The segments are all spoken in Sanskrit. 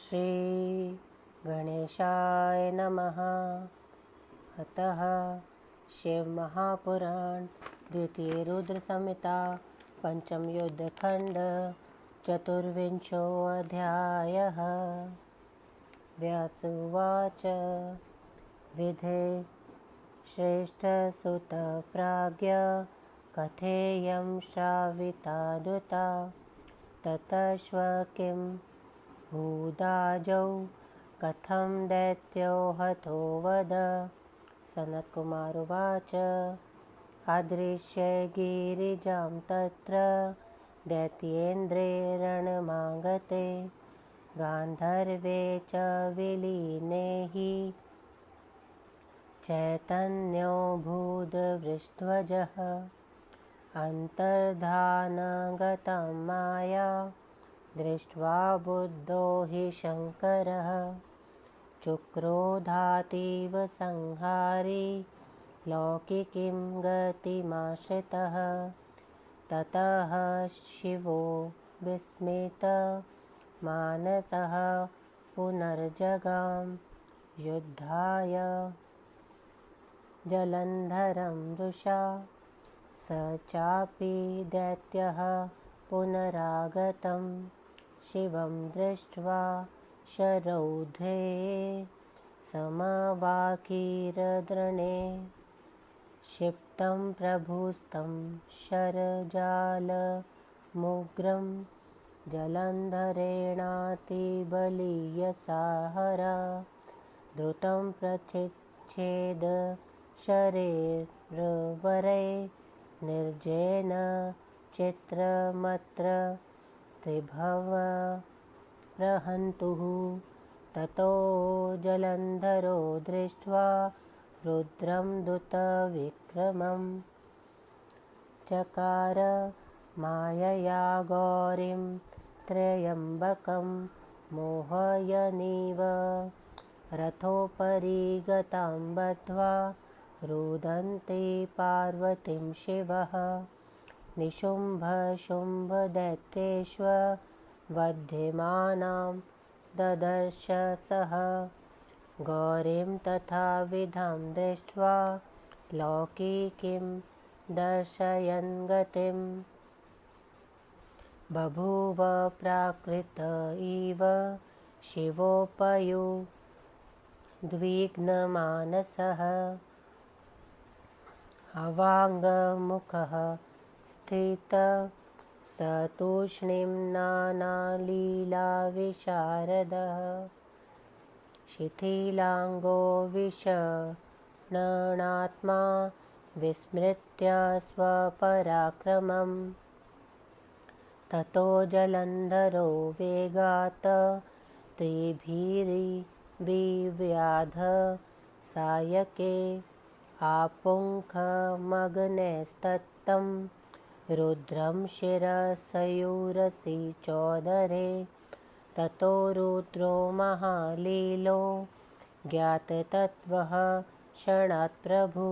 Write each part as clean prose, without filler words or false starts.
श्री गणेशाय नमः। अतः शिव महापुराण द्वितीय रुद्र संहिता पंचम युद्धखंड चतुर्विंशो अध्यायः। व्यास उवाच विधे श्रेष्ठसुत प्राज्ञ कथेयं श्राविता दुता ततश्व किं भूदाजौ कथं दैत्यो हतो वद। सनत्कुमार उवाच अदृश्य गिरिजां तत्र दैत्येन्द्रे रणमागते गान्धर्वे च विलीने हि चैतन्यो भूद्वृषध्वजः अन्तर्धानगतं माया दृष्ट्वा बुद्धो हि शङ्करः चुक्रोधातीव संहारी लौकिकीं गतिमाश्रितः। ततः शिवो विस्मितमानसः पुनर्जगाम युद्धाय जलन्धरं वृषा स चापि दैत्यः पुनरागतं शिवं दृष्ट्वा शरौध्वे समवाकीर्द्रणे क्षिप्तं प्रभुस्तं शरजालमुग्रं जलन्धरेणातिबलीयसाहरा द्रुतं प्रचिच्छेद शरीरवरे निर्जयेन चित्रमत्र त्रिभव प्रहन्तुः। ततो जलन्धरो दृष्ट्वा रुद्रं दूतविक्रमं चकार मायया गौरीं त्र्यम्बकं मोहयनीव रथोपरि गतां बद्ध्वा रुदन्ते पार्वतीं शिवः निशुम्भशुम्भदैत्येष्ववध्यमानां ददर्श सः गौरीं तथाविधां दृष्ट्वा लौकिकीं दर्शयन् गतिं बभूव प्राकृत इव शिवोपयुद्विग्नमानसः अवाङ्मुखः स्थितः स तूष्णीं नानालीलाविशारदः शिथिलाङ्गो विषण्णात्मा विस्मृत्य स्वपराक्रमं ततो जलन्धरो वेगात् त्रिभिर्विव्याध सायके आपुङ्खमग्नेस्तत्तं रुद्रं शिरसयूरसि चोदरे। ततो रुद्रो महालीलो ज्ञाततत्त्वः क्षणात् प्रभु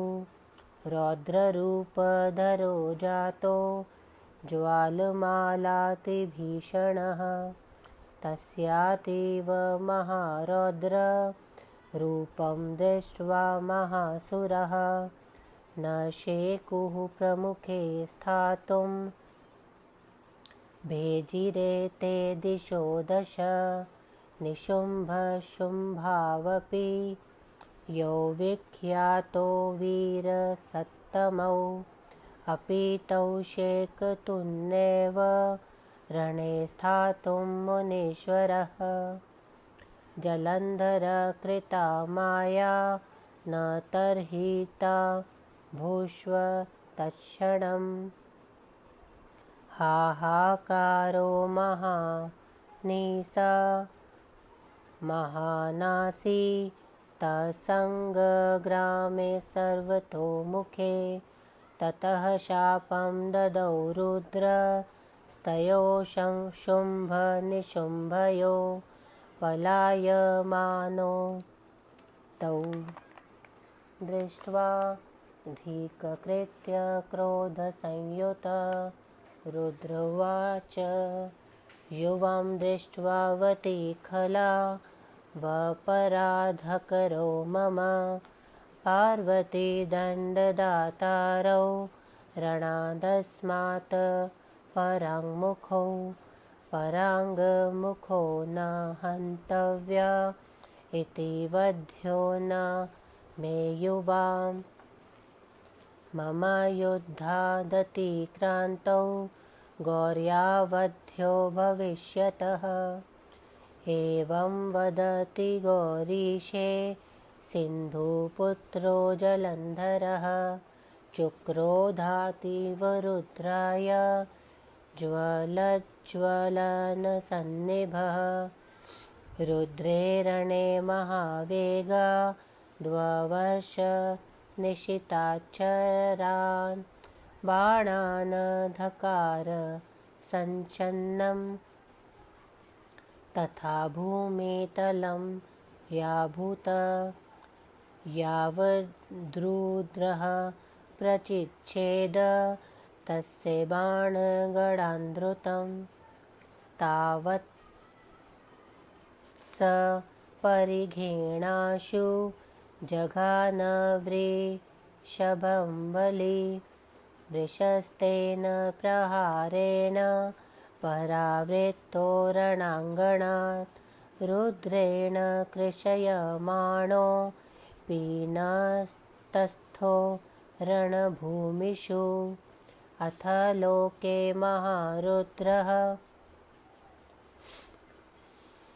रौद्ररूपधरो जातो ज्वालमालातिभीषणः तस्यातीव महारौद्र रूपं दृष्ट्वा महासुरः न शेकुः प्रमुखे स्थातुं भेजिरे ते दिशो दश निशुम्भशुम्भावपि यो विख्यातो वीरसत्तमौ अपि तौ शेकतुन्नेव रणे स्थातुं मुनीश्वरः जलन्धर कृता माया न तर्हिता भूष्व तत्क्षणम् हाहाकारो महानीसा महानासी तत्सङ्ग्रामे सर्वतोमुखे। ततः शापं ददौ रुद्रस्तयो शुम्भनिशुम्भयो पलायमानो तौ दृष्ट्वा धीककृत्य क्रोधसंयुत रुद्र उवाच युवं दृष्ट्वा वतीखला वपराधकरो मम पार्वती दण्डदातारौ रणादस्मात् पराङ्मुखो न हन्तव्या इति वध्यो न मे युवाम् मम युद्धादतिक्रान्तौ गौर्या वध्यो भविष्यतः एवं वदति गौरीशे सिन्धुपुत्रो जलन्धरः चुक्रोधातीव रुद्राय ज्वलज्ज्वलनसन्निभः रुद्रे रणे महावेगा द्ववर्ष निशिताक्षरान् बाणान् धकार सञ्चन्नं तथा भूमितलं याभूत यावद्रुद्रः प्रचिच्छेद तस्य बाणगणान्धृतं तावत् स परिघेणाशु जघान वृषभं बली वृषस्तेन प्रहारेण परावृत्तो रणाङ्गणात् रुद्रेण कृशयमाणो पीनस्तस्थो रणभूमिषु अथ लोके महारुद्रः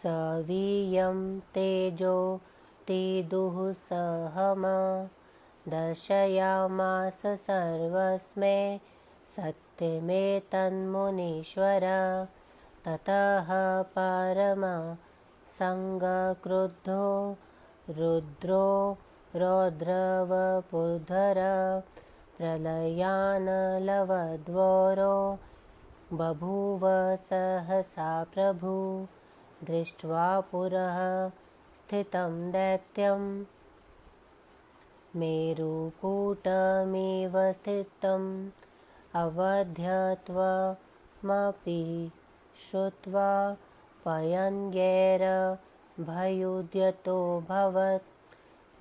सवीयं तेजोतिदुःसहम दर्शयामास सर्वस्मै सत्यमेतन्मुनीश्वर ततः परमसङ्गक्रुद्धो रुद्रो रौद्रवपुर्धर प्रलयानलवद्वरो बभूव सहसा प्रभु दृष्ट्वा पुरः स्थितं दैत्यं मेरुकूटमिव स्थितम् अवध्यत्वमपि श्रुत्वा पयन्यैर्भयुद्यतोऽभवत्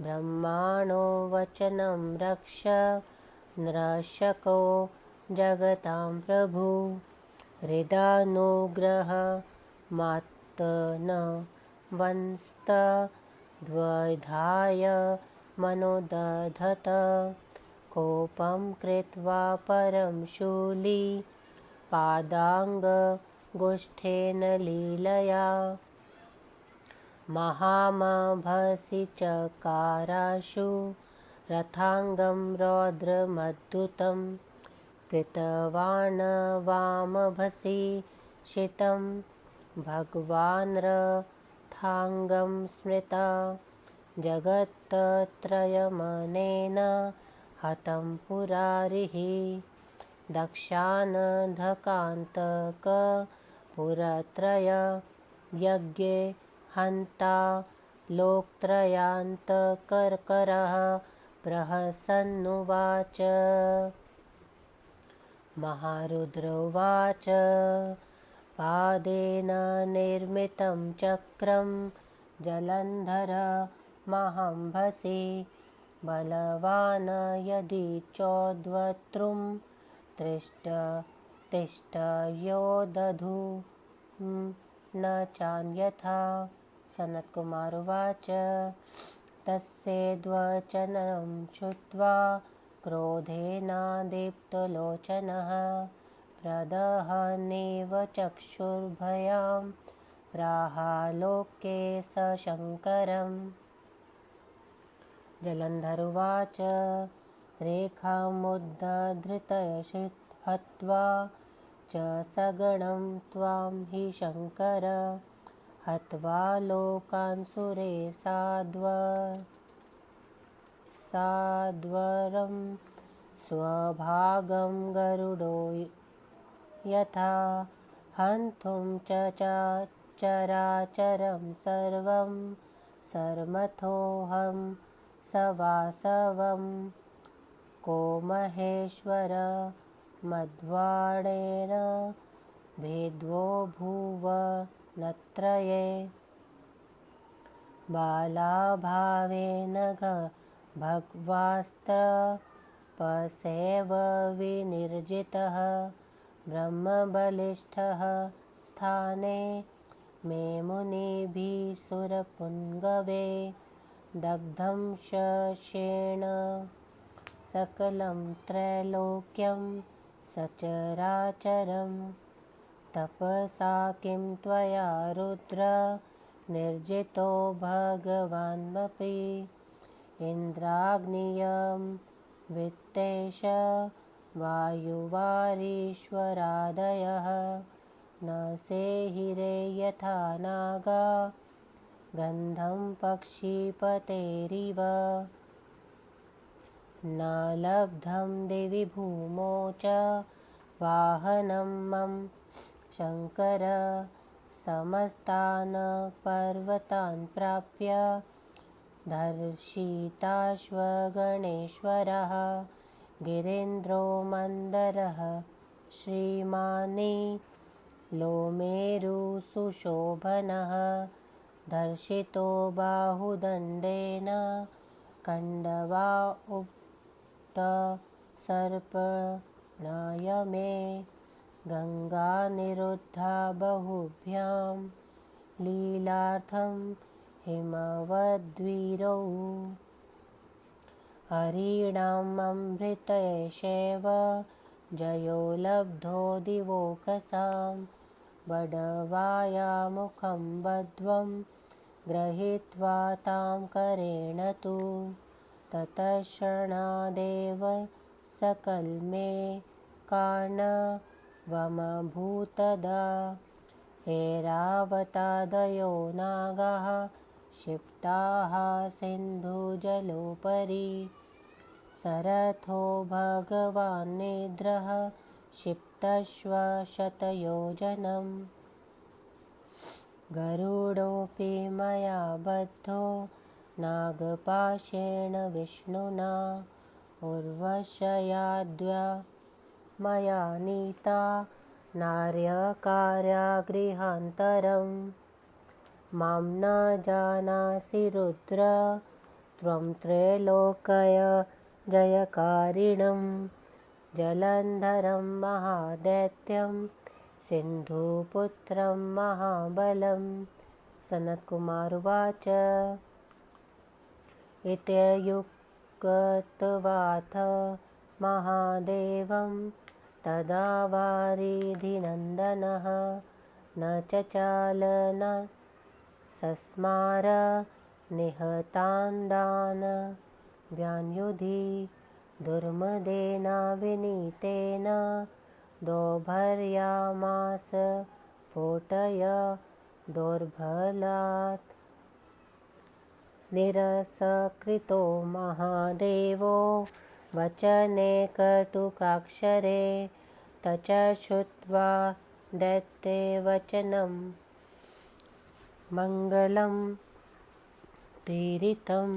ब्रह्माणो वचनं रक्ष नृशको जगतां प्रभु हृदानुग्रहमात्तनवंस्तद्वधाय मनोदधत कोपं कृत्वा परं शूली पादाङ्गुष्ठेन लीलया महामभसि चकाराशु रथाङ्गं रौद्रमद्भुतं कृतवान् वामभसि शितं भगवान् रथाङ्गं स्मृता जगत्त्रयमनेन हतं पुरारिः दक्षानधकान्तकपुरत्रय यज्ञे हन्ता लोकत्रयान्तकर्करः प्रहसन्नुवाच महारुद्र उवाच पादेन निर्मितं चक्रं जलन्धर महाम्भसि बलवान् यदि चोद्वक्तुं तिष्ठ्यो न चान्यथा सनत्कुमार उवाच तस्यैद्वचनं श्रुत्वा क्रोधेनादीप्तलोचनः प्रदहन्नेव चक्षुर्भयां प्राहालोके सशङ्करम् जलन्धर उवाच रेखामुद्धृत्य हत्वा च सगणं त्वां हि शङ्कर हत्वा लोकान् सुरे साद्वरं स्वभागं गरुडो यथा हन्तुं च चराचरं सर्वं सर्वथोऽहं सवासवं को महेश्वर मध्वाडेन भेद्वो भुवनत्रये बालाभावेन भगवास्त्रपसेव विनिर्जितः ब्रह्मबलिष्ठः स्थाने मे मुनिभिः सुरपुङ्गवे दग्धं शशेण सकलं त्रैलोक्यं सचराचरं तपसा किं त्वया रुद्र निर्जितो भगवान्मपि इन्द्राग्नियं वित्तेश वायुवारीश्वरादयः न सेहिरे यथा नागा गन्धं पक्षिपतेरिव न लब्धं दिवि भूमौ च वाहनं मम शङ्कर समस्तान् पर्वतान् प्राप्य धर्षिताश्वगणेश्वरः गिरीन्द्रो मन्दरः श्रीमानी लोमेरुसुशोभनः दर्शितो बाहुदण्डेन कण्डवा सर्पणाय मे गङ्गानिरुद्धा बहुभ्यां लीलार्थं हिमवद्वीरौ हरीणाममृतयशैव जयो लब्धो दिवोकसां बडवायामुखं बध्वं गृहीत्वा तां करेण तु ततश्रणादेव सकल्मे कार्णवमभूतदा ऐरावतादयो नागाः क्षिप्ताः सिन्धुजलोपरि सरथो भगवान् निद्रः क्षिप्तश्वशतयोजनम् गरुडोऽपि मया बद्धो नागपाशेन विष्णुना उर्वशयाद्वा मया नीता नार्यकार्यागृहान्तरं मां न जानासि रुद्र त्वं त्रैलोक्य जयकारिणं जलन्धरं महादैत्यं सिन्धुपुत्रं महाबलं सनत्कुमारोवाच इत्युक्त्वाथ महादेवं तदा वारिधिनन्दनः न चचाल न सस्मार निहतान्दान् व्यान्युधि दुर्मदेन विनीतेन दोर्भर्यामास स्फोटय दोर्बलात् निरसकृतो महादेवो वचने कटुकाक्षरे तच्चुत्वा दैत्ये वचनं मङ्गलं प्रेरितं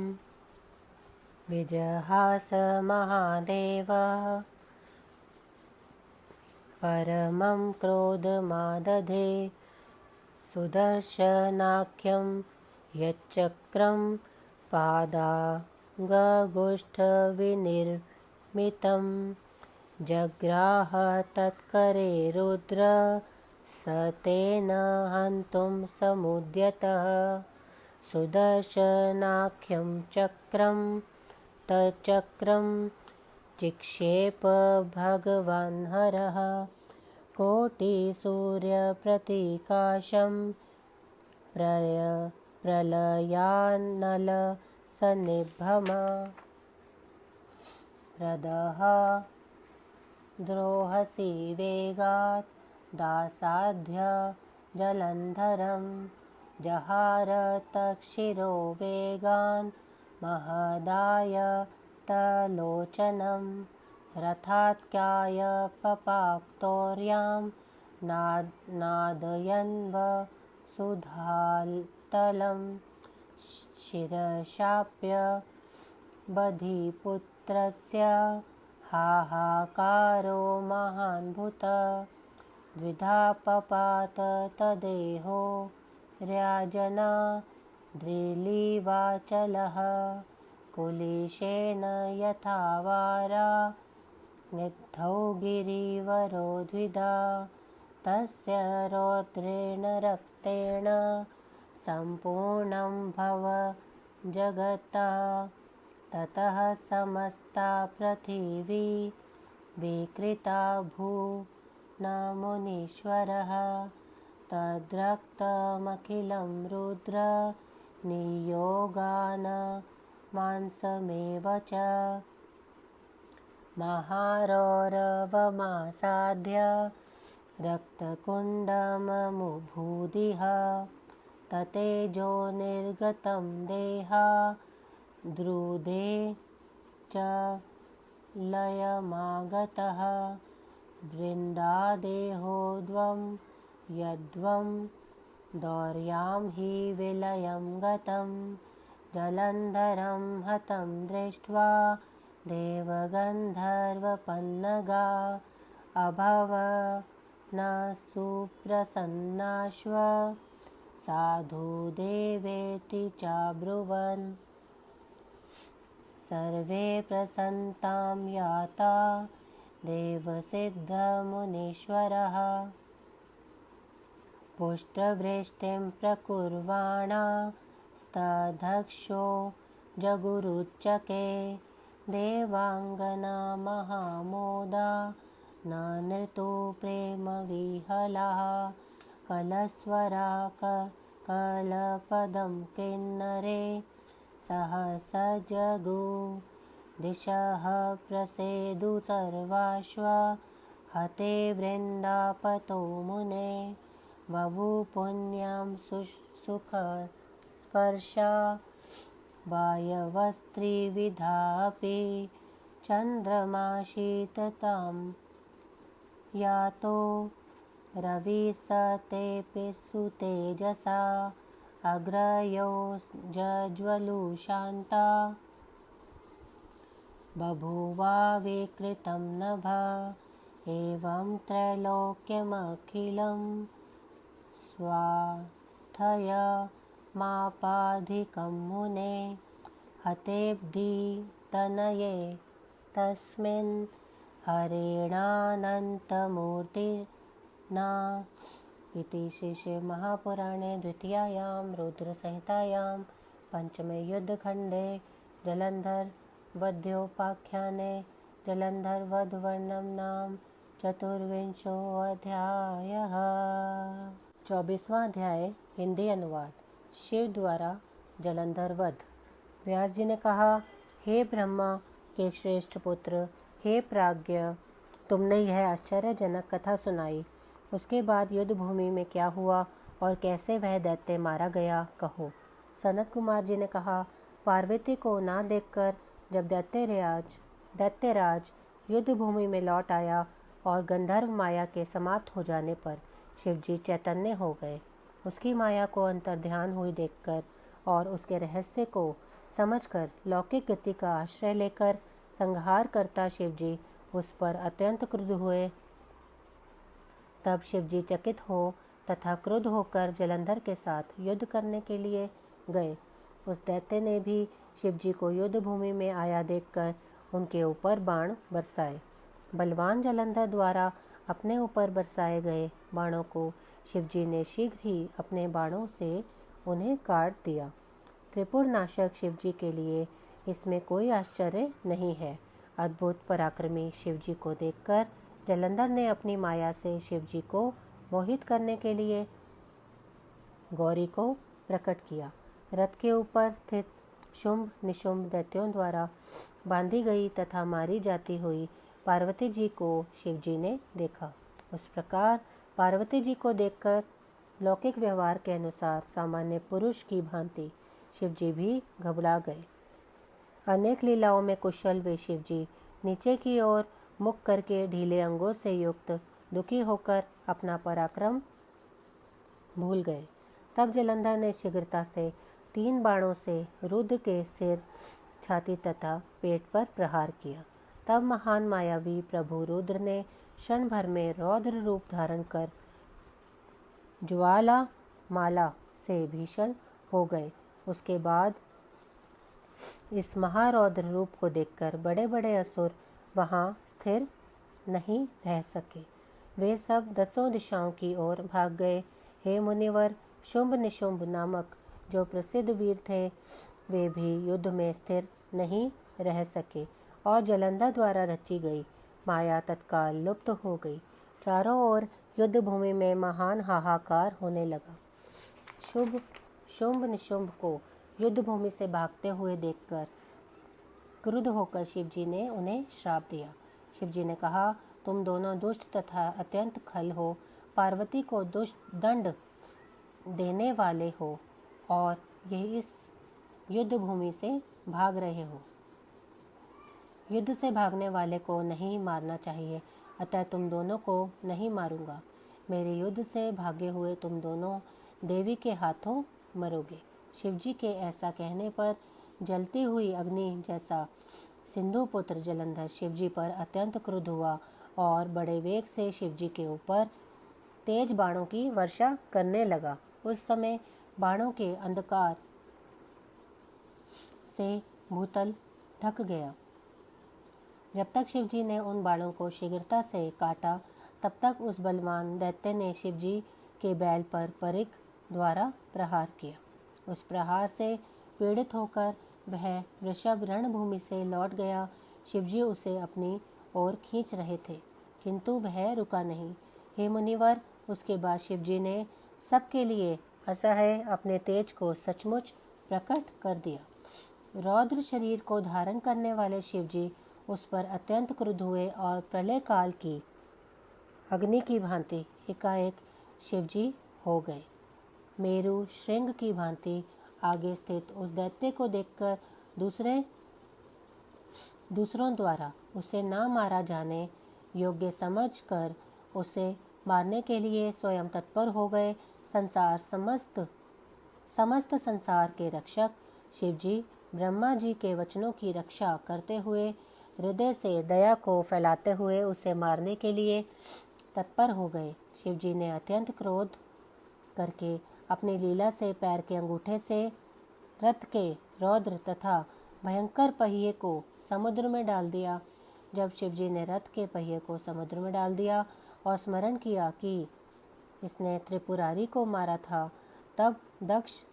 विजहास महादेवः परमं क्रोधमादधे सुदर्शनाख्यं यच्चक्रं पादाङ्गुष्ठविनिर्मितं जग्राह तत्करे रुद्र स तेन हन्तुं समुद्यतः सुदर्शनाख्यं चक्रं तच्चक्रं चिक्षेप भगवान् हरः कोटिसूर्यप्रतिकाशं प्रलयानलसन्निभमा हृदः द्रोहसि वेगात् दासाध्य जलन्धरं जहार तच्छिरो वेगान् महदाय तलोचनं रथात्याय पपाक्तौर्यां नादयन्व सुधातलं शिरशाप्य बधिपुत्रस्य हाहाकारो महान्भूत द्विधा पपात तदेहो र्याजना द्रिलीवाचलः कुलिशेन यथा वारा निद्धौ गिरिवरो द्विधा तस्य रौद्रेण रक्तेण सम्पूर्णं भव जगता ततः समस्ता पृथिवी विकृता न मुनीश्वरः तद्रक्तमखिलं रुद्र नियोगान मांसमेव च महारौरवमासाद्य रक्तकुण्डममुभूदिह ततेजो निर्गतं देहा द्रुदे च लयमागतः वृन्दादेहोद्वं यद्वं दौर्यां हि विलयं गतं जलन्धरं हतं दृष्ट्वा देवगन्धर्वपन्नगा अभवन सुप्रसन्नाश्व साधु देवेति चाब्रुवन् सर्वे प्रसन्तां याता देवसिद्धमुनीश्वरः पुष्टवृष्टिं प्रकुर्वाणा स्तधक्षो जगुरुच्चके देवाङ्गना महामोदा न नृतो प्रेमविहलाः कलस्वरा कलपदं किन्नरे सहस जगु दिशः प्रसेदु सर्वाश्व हते वृन्दापतो मुने ववु पुण्यां सुखस्पर्शा वायवस्त्रिविधापि चन्द्रमाशीततां यातो रविसतेऽपि सुतेजसा अग्रयो जज्वलुशान्ता बभूवा विकृतं नभ एवं त्रैलोक्यमखिलं स्वास्थयमापाधिकं मुने हतेऽब्धितनये तस्मिन् हरेणानन्तमूर्तिना इति श्रीशिवमहापुराणे द्वितीयायां रुद्रसंहितायां पञ्चमे युद्धखण्डे जलन्धरवध्योपाख्याने जलन्धरवधवर्णनं नाम चतुर्विंशोऽध्यायः। 24वां अध्याय हिंदी अनुवाद। शिव द्वारा जलंधर वध। व्यास जी ने कहा, हे ब्रह्मा के श्रेष्ठ पुत्र, हे प्राज्ञ, तुमने यह आश्चर्यजनक कथा सुनाई। उसके बाद युद्ध भूमि में क्या हुआ और कैसे वह दैत्य मारा गया, कहो। सनत कुमार जी ने कहा, पार्वती को ना देखकर जब दैत्यराज युद्ध भूमि में लौट आया और गंधर्व माया के समाप्त हो जाने पर शिवजी चैतन्य हो गए। उसकी माया को अंतर्ध्यान हुई देखकर और उसके रहस्य को समझकर लौकिक गति का आश्रय लेकर संहार करता शिवजी उस पर अत्यंत क्रुद्ध हुए। तब शिवजी चकित हो तथा क्रुद्ध होकर जलंधर के साथ युद्ध करने के लिए गए। उस दैत्य ने भी शिवजी को युद्ध भूमि में आया देखकर उनके ऊपर बाण बरसाए। बलवान जलंधर द्वारा अपने ऊपर बरसाए गए बाणों को शिवजी ने शीघ्र ही अपने बाणों से उन्हें काट दिया। त्रिपुर नाशक शिवजी के लिए इसमें कोई आश्चर्य नहीं है। अद्भुत पराक्रमी शिवजी को देखकर जलंधर ने अपनी माया से शिवजी को मोहित करने के लिए गौरी को प्रकट किया। रथ के ऊपर स्थित शुंभ निशुंभ दैत्यों द्वारा बांधी गई तथा मारी जाती हुई पार्वती जी को शिवजी ने देखा। उस प्रकार पार्वती जी को देखकर लौकिक व्यवहार के अनुसार सामान्य पुरुष की भांति शिवजी भी घबरा गए। अनेक लीलाओं में कुशल वे शिवजी नीचे की ओर मुख करके ढीले अंगों से युक्त दुखी होकर अपना पराक्रम भूल गए। तब जलंधर ने शीघ्रता से 3 बाणों से रुद्र के सिर, छाती तथा पेट पर प्रहार किया। तब महान मायावी प्रभु रुद्र ने क्षण भर में रौद्र रूप धारण कर ज्वाला माला से भीषण हो गए। उसके बाद इस महारौद्र रूप को देखकर बड़े बड़े असुर वहाँ स्थिर नहीं रह सके। वे सब 10 दिशाओं की ओर भाग गए। हे मुनिवर, शुंभ निशुंभ नामक जो प्रसिद्ध वीर थे, वे भी युद्ध में स्थिर नहीं रह सके और जलंधर द्वारा रची गई माया तत्काल लुप्त हो गई। चारों ओर युद्ध भूमि में महान हाहाकार होने लगा। शुंभ निशुंभ को युद्ध भूमि से भागते हुए देखकर क्रुद्ध होकर शिवजी ने उन्हें श्राप दिया। शिवजी ने कहा, तुम दोनों दुष्ट तथा अत्यंत खल हो, पार्वती को दुष्ट दंड देने वाले हो और ये इस युद्ध भूमि से भाग रहे हो। युद्ध से भागने वाले को नहीं मारना चाहिए, अतः तुम दोनों को नहीं मारूंगा। मेरे युद्ध से भागे हुए तुम दोनों देवी के हाथों मरोगे। शिवजी के ऐसा कहने पर जलती हुई अग्नि जैसा सिंधु पुत्र जलंधर शिवजी पर अत्यंत क्रुद्ध हुआ और बड़े वेग से शिवजी के ऊपर तेज बाणों की वर्षा करने लगा। उस समय बाणों के अंधकार से भूतल ढक गया। जब तक शिवजी ने उन बाणों को शीघ्रता से काटा, तब तक उस बलवान दैत्य ने शिवजी के बैल पर परिघ द्वारा प्रहार किया। उस प्रहार से पीड़ित होकर वह वृषभ रणभूमि से लौट गया। शिवजी उसे अपनी ओर खींच रहे थे, किंतु वह रुका नहीं। हे मुनिवर, उसके बाद शिवजी ने सबके लिए असह्य अपने तेज को सचमुच प्रकट कर दिया। रौद्र शरीर को धारण करने वाले शिवजी उस पर अत्यंत क्रुद्ध हुए और प्रलय काल की अग्नि की भांति एकाएक शिवजी हो गए। मेरु श्रृंग की भांति आगे स्थित उस दैत्य को देखकर दूसरों द्वारा उसे ना मारा जाने योग्य समझकर उसे मारने के लिए स्वयं तत्पर हो गए। समस्त संसार के रक्षक शिवजी ब्रह्मा जी के वचनों की रक्षा करते हुए हृदय से दया को फैलाते हुए उसे मारने के लिए तत्पर हो गए। शिवजी ने अत्यंत क्रोध करके अपनी लीला से पैर के अंगूठे से रथ के रौद्र तथा भयंकर पहिए को समुद्र में डाल दिया। जब शिवजी ने रथ के पहिए को समुद्र में डाल दिया और स्मरण किया कि इसने त्रिपुरारी को मारा था, तब दक्ष,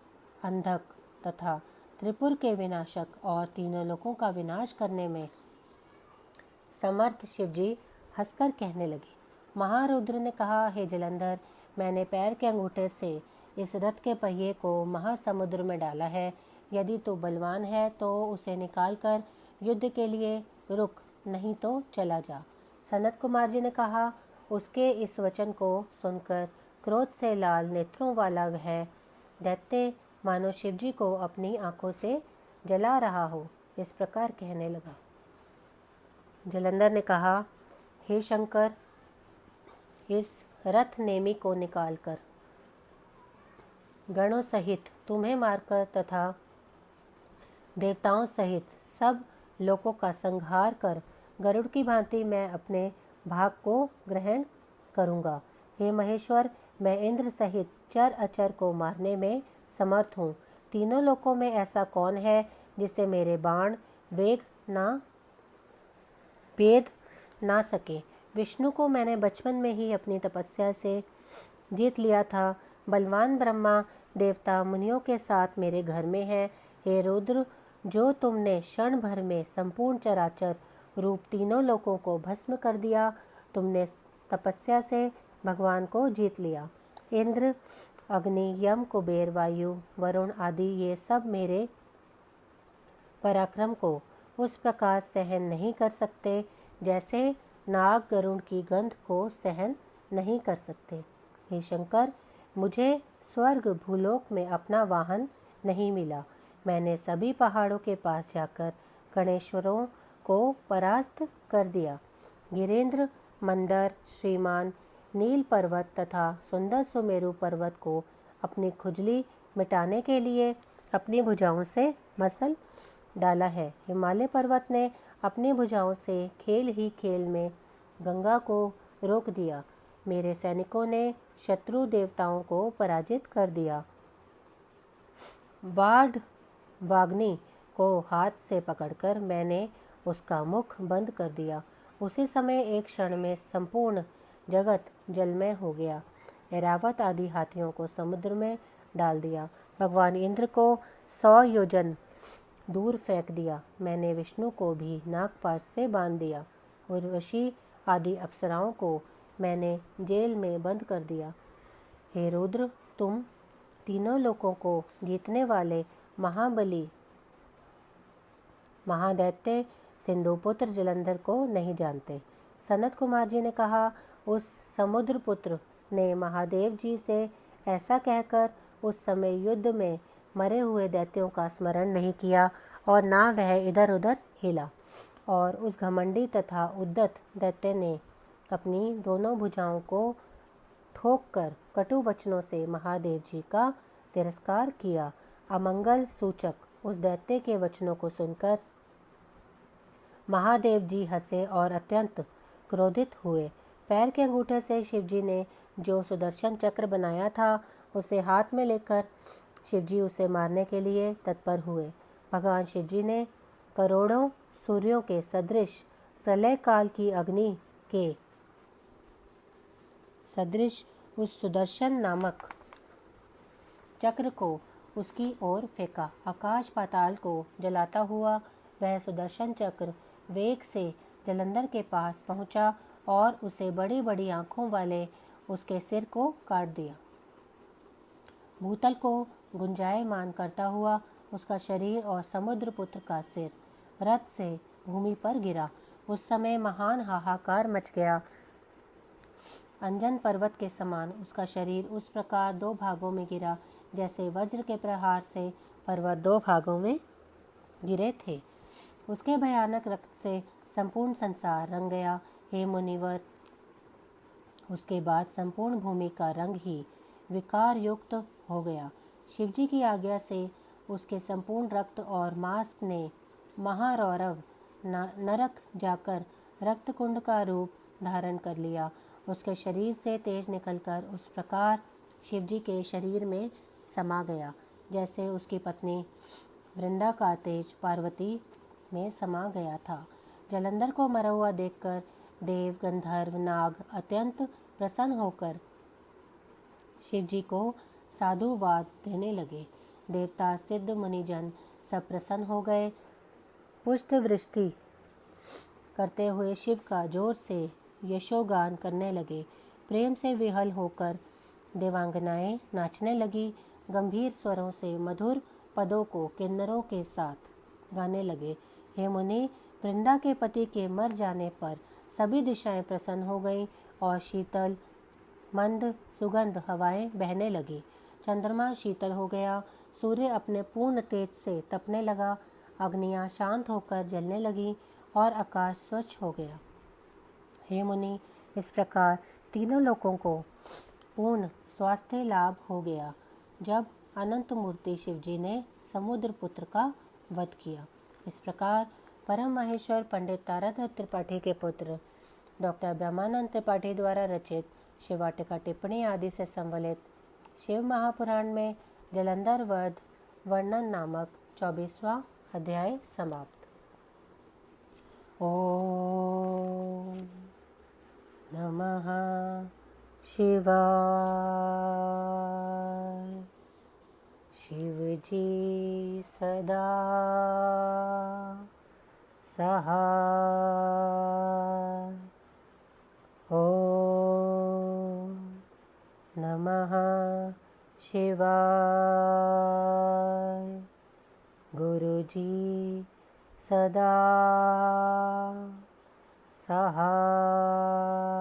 अंधक तथा त्रिपुर के विनाशक और तीनों लोगों का विनाश करने में समर्थ शिवजी हंसकर कहने लगे। महारुद्र ने कहा, हे जलंधर, मैंने पैर के अंगूठे से इस रथ के पहिए को महासमुद्र में डाला है। यदि तू बलवान है तो उसे निकालकर युद्ध के लिए रुक, नहीं तो चला जा। सनत कुमार जी ने कहा, उसके इस वचन को सुनकर क्रोध से लाल नेत्रों वाला वह दैत्य मानो शिवजी को अपनी आंखों से जला रहा हो, इस प्रकार कहने लगा। जलंधर ने कहा, हे शंकर, इस रथ नेमी को निकालकर गणों सहित तुम्हें मारकर तथा देवताओं सहित सब लोगों का संहार कर गरुड़ की भांति मैं अपने भाग को ग्रहण करूँगा। हे महेश्वर, मैं इंद्र सहित चर अचर को मारने में समर्थ हूँ। तीनों लोकों में ऐसा कौन है जिसे मेरे बाण भेद ना सके। विष्णु को मैंने बचपन में ही अपनी तपस्या से जीत लिया था। बलवान ब्रह्मा देवता मुनियों के साथ मेरे घर में है। हे रुद्र, जो तुमने क्षण भर में संपूर्ण चराचर रूप तीनों लोकों को भस्म कर दिया, तुमने तपस्या से भगवान को जीत लिया। इंद्र, अग्नि, यम, कुबेर, वायु, वरुण आदि ये सब मेरे पराक्रम को उस प्रकार सहन नहीं कर सकते जैसे नाग गरुड़ की गंध को सहन नहीं कर सकते। हे शंकर, मुझे स्वर्ग भूलोक में अपना वाहन नहीं मिला। मैंने सभी पहाड़ों के पास जाकर गणेश्वरों को परास्त कर दिया। गिरेंद्र, मंदर, श्रीमान, नील पर्वत तथा सुंदर सुमेरु पर्वत को अपनी खुजली मिटाने के लिए अपनी भुजाओं से मसल डाला है। हिमालय पर्वत ने अपनी भुजाओं से खेल ही खेल में गंगा को रोक दिया। मेरे सैनिकों ने शत्रु देवताओं को पराजित कर दिया। वाग्नी को हाथ से पकड़कर मैंने उसका मुख बंद कर दिया। उसी समय एक क्षण में संपूर्ण जगत जलमय हो गया। ऐरावत आदि हाथियों को समुद्र में डाल दिया। भगवान इंद्र को 100 योजन दूर फेंक दिया। मैंने विष्णु को भी नागपाश से बांध दिया। उर्वशी आदि अप्सराओं को मैंने जेल में बंद कर दिया। हे रुद्र, तुम तीनों लोकों को जीतने वाले महाबली महादैत्य सिंधुपुत्र जलंधर को नहीं जानते। सनत कुमार जी ने कहा, उस समुद्र पुत्र ने महादेव जी से ऐसा कहकर उस समय युद्ध में मरे हुए दैत्यों का स्मरण नहीं किया और ना वह इधर उधर हिला। और उस घमंडी तथा उद्दत दैत्य ने अपनी दोनों भुजाओं को ठोक कर कटु वचनों से महादेव जी का तिरस्कार किया। अमंगल सूचक उस दैत्य के वचनों को सुनकर महादेव जी हंसे और अत्यंत क्रोधित हुए। पैर के अंगूठे से शिवजी ने जो सुदर्शन चक्र बनाया था उसे हाथ में लेकर शिवजी उसे मारने के लिए तत्पर हुए। भगवान शिवजी ने करोड़ों सूर्यों के सदृश प्रलय काल की अग्नि के सदृश उस सुदर्शन नामक चक्र को उसकी ओर फेंका। आकाश पाताल को जलाता हुआ वह सुदर्शन चक्र वेग से जलंधर के पास पहुंचा और उसे बड़ी बड़ी आंखों वाले उसके सिर को काट दिया। भूतल को गुंजायमान करता हुआ उसका शरीर और समुद्र पुत्र का सिर रथ से भूमि पर गिरा। उस समय महान हाहाकार मच गया। अंजन पर्वत के समान उसका शरीर उस प्रकार 2 भागों में गिरा जैसे वज्र के प्रहार से पर्वत 2 भागों में गिरे थे। उसके भयानक रक्त से संपूर्ण संसार रंग गया। हे मुनिवर, उसके बाद संपूर्ण भूमि का रंग ही विकार युक्त हो गया। शिवजी की आज्ञा से उसके संपूर्ण रक्त और मांस ने महारौरव नरक जाकर रक्त कुंड का रूप धारण कर लिया। उसके शरीर से तेज निकलकर उस प्रकार शिवजी के शरीर में समा गया जैसे उसकी पत्नी वृंदा का तेज पार्वती में समा गया था। जलंधर को मरा हुआ देखकर देव, गंधर्व, नाग अत्यंत प्रसन्न होकर शिवजी को साधुवाद देने लगे। देवता, सिद्ध, मुनिजन सब प्रसन्न हो गए। पुष्प वृष्टि करते हुए शिव का जोर से यशोगान करने लगे। प्रेम से विहल होकर देवांगनाएं नाचने लगी। गंभीर स्वरों से मधुर पदों को किन्नरों के साथ गाने लगे। हे मुनि, वृंदा के पति के मर जाने पर सभी दिशाएं प्रसन्न हो गईं और शीतल मंद सुगंध हवाएं बहने लगी। चंद्रमा शीतल हो गया। सूर्य अपने पूर्ण तेज से तपने लगा। अग्नियां शांत होकर जलने लगी और आकाश स्वच्छ हो गया। हे मुनि, इस प्रकार तीनों लोकों को पूर्ण स्वास्थ्य लाभ हो गया जब अनंत मूर्ति शिवजी ने समुद्र पुत्र का वध किया। इस प्रकार परम माहेश्वर पंडित तारानाथ त्रिपाठी के पुत्र डॉक्टर ब्रह्मानंद त्रिपाठी द्वारा रचित शिवाटिका टिप्पणी आदि से संवलित शिव महापुराण में जलंधर वध वर्णन नामक 24वां अध्याय समाप्त। ओम नमः शिवाय। शिवजी सदा सहाय। ओम नमः शिवाय। गुरुजी सदा सहाय।